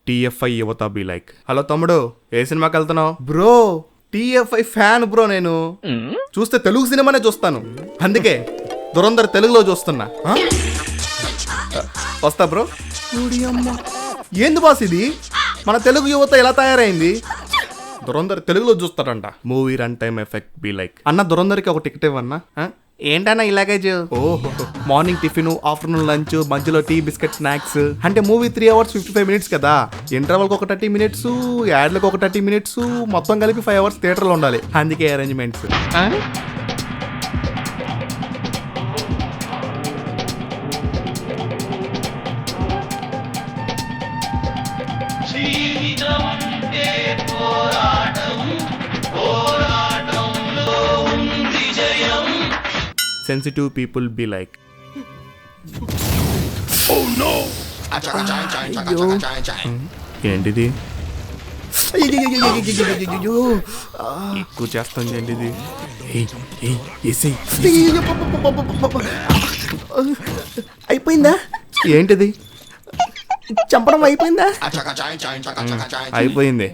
TFI యువత be like. Hello తమ్ముడు, ఏ సినిమాకి వెళ్తున్నావు? Bro TFI fan bro. నేను చూస్తే తెలుగు సినిమానే చూస్తాను, అందుకే దురంధర్ తెలుగులో చూస్తున్నా. వస్తా బ్రో. ఏంది బాస్ ఇది? మన తెలుగు యువత ఎలా తయారైంది? దురంధర్ తెలుగులో చూస్తాడంట. Movie run time effect be like. అన్న దురంధర్కి ఒక టికెట్ ఇవ్వన్నా? ఏంటన్నా ఇలాగే? ఓహో, మార్నింగ్ టిఫిన్, ఆఫ్టర్నూన్ లంచ్, మధ్యలో టీ, బిస్కెట్, స్నాక్స్. అంటే మూవీ 3 hours 55 minutes కదా. ఇంటర్వల్కి ఒక 30 minutes, యాడ్లకు ఒక 30 minutes, మొత్తం కలిపి 5 hours థియేటర్లో ఉండాలి. అందుకే arrangements. Sensitive people be like. ఏంటిది? ఎక్కువ చేస్తుంది ఏంటిది? అయిపోయిందా? ఏంటిది? చంపడం అయిపోయిందా? అయిపోయింది.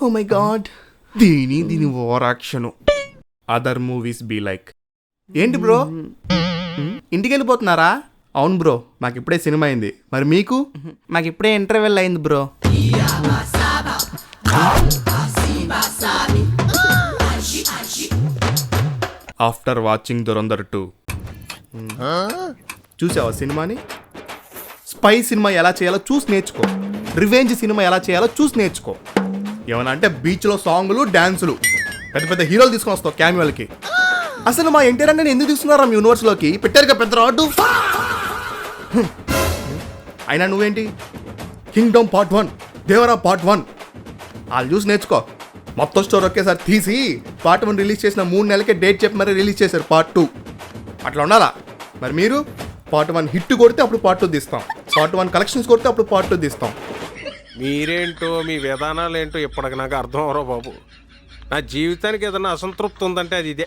Oh my god. దీని overaction. Other movies be like. ఏంటి బ్రో, ఇంటికి వెళ్ళిపోతున్నారా? అవును బ్రో, మాకు ఇప్పుడే సినిమా అయింది. మరి మీకు? మాకు ఇప్పుడే ఇంటర్వెల్ అయింది బ్రో. ఆఫ్టర్ వాచింగ్ దురంధర్ 2 చూసావా సినిమాని? స్పై సినిమా ఎలా చేయాలో చూసి నేర్చుకో. రివెంజ్ సినిమా ఎలా చేయాలో చూసి నేర్చుకో. ఏమన్నా అంటే బీచ్లో సాంగులు, డ్యాన్సులు, పెద్ద పెద్ద హీరోలు తీసుకొని వస్తావు క్యాన్యువల్కి. అసలు మా ఎన్టీఆర్ అంటే ఎందుకు తీసుకున్నారా మీ యూనివర్స్లోకి? పెట్టారుగా పెద్ద రాడ్డు. అయినా నువ్వేంటి కింగ్డమ్ పార్ట్ 1, దేవరా పార్ట్ 1 వాళ్ళు చూసి నేర్చుకో. మొత్తం స్టోర్ ఒకేసారి తీసి పార్ట్ 1 రిలీజ్ చేసిన 3 నెలలకే డేట్ చెప్పి మరీ రిలీజ్ చేశారు పార్ట్ 2. అట్లా ఉండాలా? మరి మీరు పార్ట్ 1 హిట్ కొడితే అప్పుడు పార్ట్ 2 తీస్తాం, పార్ట్ 1 కలెక్షన్స్ కొడితే అప్పుడు పార్ట్ 2 తీస్తాం. మీరేంటో మీ విధానాలు ఏంటో ఇప్పటికి నాకు అర్థం అవరో బాబు. నా జీవితానికి ఏదైనా అసంతృప్తి ఉందంటే అది ఇదే.